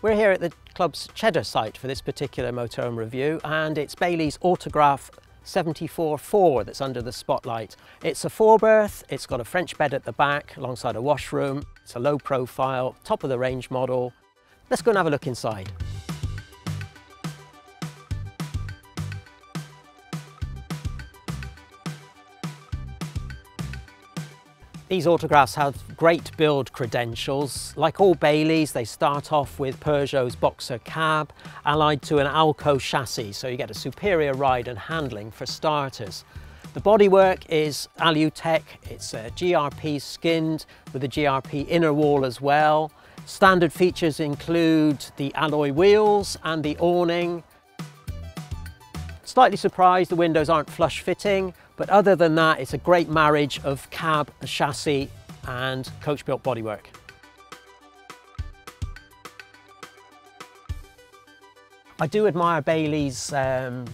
We're here at the club's Cheddar site for this particular motorhome review, and it's Bailey's Autograph 74-4 that's under the spotlight. It's a four-berth, it's got a French bed at the back alongside a washroom, it's a low profile, top of the range model. Let's go and have a look inside. These autographs have great build credentials. Like all Baileys, they start off with Peugeot's Boxer cab, allied to an Alco chassis, so you get a superior ride and handling for starters. The bodywork is Alutech, it's GRP skinned with a GRP inner wall as well. Standard features include the alloy wheels and the awning. Slightly surprised the windows aren't flush fitting, but other than that, it's a great marriage of cab, chassis and coach-built bodywork. I do admire Bailey's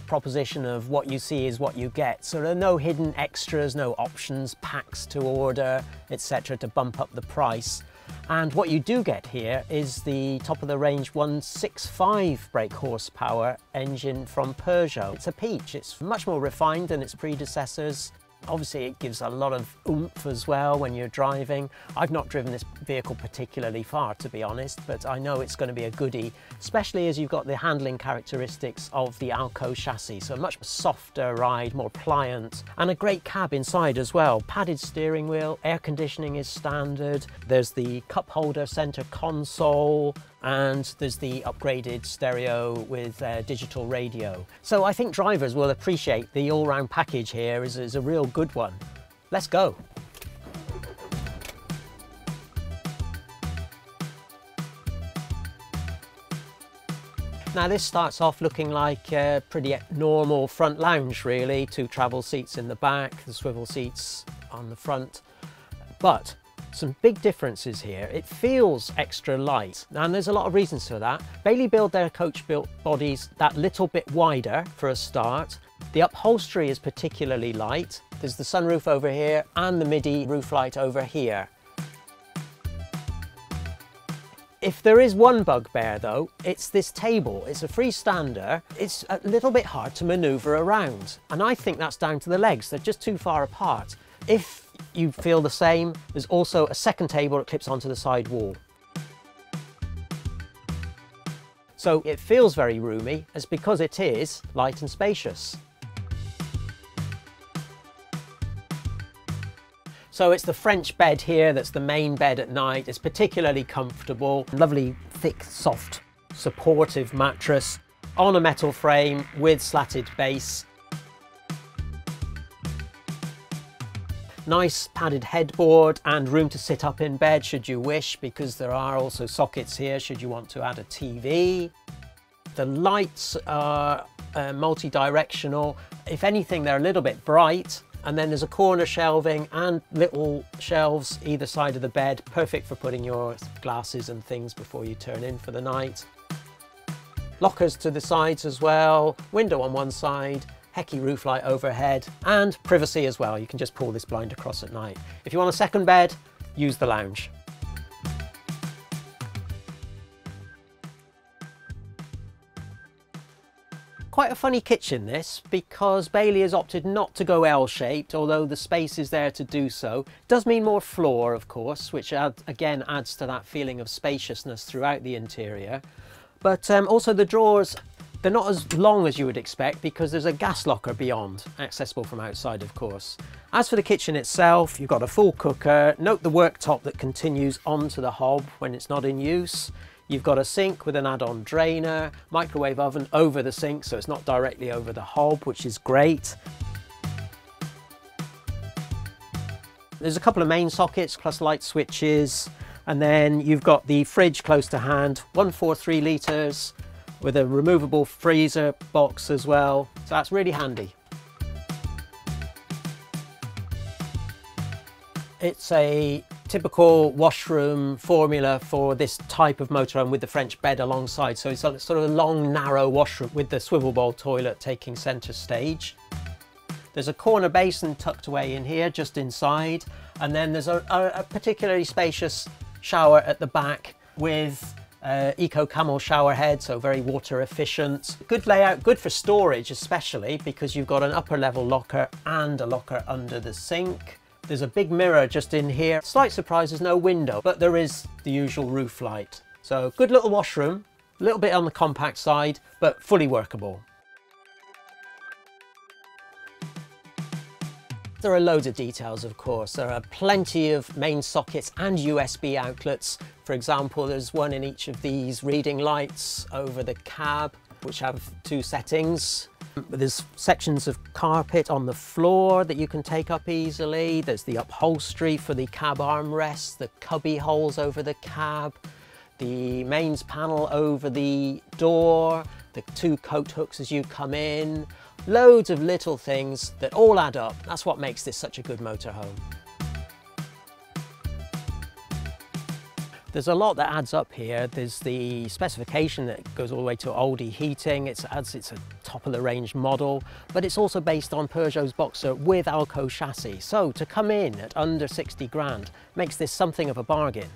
proposition of what you see is what you get. So there are no hidden extras, no options, packs to order, etc. to bump up the price. And what you do get here is the top of the range 165 brake horsepower engine from Peugeot. It's a peach, it's much more refined than its predecessors. Obviously it gives a lot of oomph as well when you're driving. I've not driven this vehicle particularly far, to be honest, but I know it's going to be a goodie, especially as you've got the handling characteristics of the Alco chassis. So a much softer ride, more pliant, and a great cab inside as well. Padded steering wheel, air conditioning is standard. There's the cup holder center console, and there's the upgraded stereo with digital radio. So I think drivers will appreciate the all-round package here is a real good one. Let's go. Now this starts off looking like a pretty normal front lounge really, two travel seats in the back, the swivel seats on the front, but some big differences here. It feels extra light, and there's a lot of reasons for that. Bailey build their coach-built bodies that little bit wider for a start. The upholstery is particularly light. There's the sunroof over here and the MIDI roof light over here. If there is one bugbear though, it's this table. It's a freestander. It's a little bit hard to maneuver around, and I think that's down to the legs. They're just too far apart. If you feel the same, there's also a second table that clips onto the side wall. So it feels very roomy, it's because it is light and spacious. So it's the French bed here that's the main bed at night. It's particularly comfortable, lovely thick, soft, supportive mattress on a metal frame with slatted base. Nice padded headboard and room to sit up in bed should you wish, because there are also sockets here should you want to add a TV. The lights are multi-directional. If anything, they're a little bit bright. And then there's a corner shelving and little shelves either side of the bed, perfect for putting your glasses and things before you turn in for the night. Lockers to the sides as well, window on one side, Hecky roof light overhead, and privacy as well. You can just pull this blind across at night. If you want a second bed, use the lounge. Quite a funny kitchen this, because Bailey has opted not to go L-shaped, although the space is there to do so. Does mean more floor, of course, which again adds to that feeling of spaciousness throughout the interior. But also the drawers, they're not as long as you would expect, because there's a gas locker beyond, accessible from outside of course. As for the kitchen itself, you've got a full cooker. Note the worktop that continues onto the hob when it's not in use. You've got a sink with an add-on drainer, microwave oven over the sink, so it's not directly over the hob, which is great. There's a couple of main sockets plus light switches, and then you've got the fridge close to hand, 143 litres, with a removable freezer box as well, so that's really handy. It's a typical washroom formula for this type of motorhome with the French bed alongside, so it's a sort of a long narrow washroom with the swivel bowl toilet taking centre stage. There's a corner basin tucked away in here just inside, and then there's a particularly spacious shower at the back with Eco camel shower head, so very water efficient. Good layout, good for storage especially because you've got an upper level locker and a locker under the sink. There's a big mirror just in here. Slight surprise, there's no window, but there is the usual roof light. So good little washroom, a little bit on the compact side, but fully workable. There are loads of details, of course. There are plenty of main sockets and USB outlets. For example, there's one in each of these reading lights over the cab, which have 2 settings. There's sections of carpet on the floor that you can take up easily. There's the upholstery for the cab armrests, the cubby holes over the cab, the mains panel over the door, the 2 coat hooks as you come in. Loads of little things that all add up. That's what makes this such a good motorhome. There's a lot that adds up here. There's the specification that goes all the way to Aldi heating. It's a top of the range model, but it's also based on Peugeot's Boxer with Alco chassis. So to come in at under 60 grand makes this something of a bargain.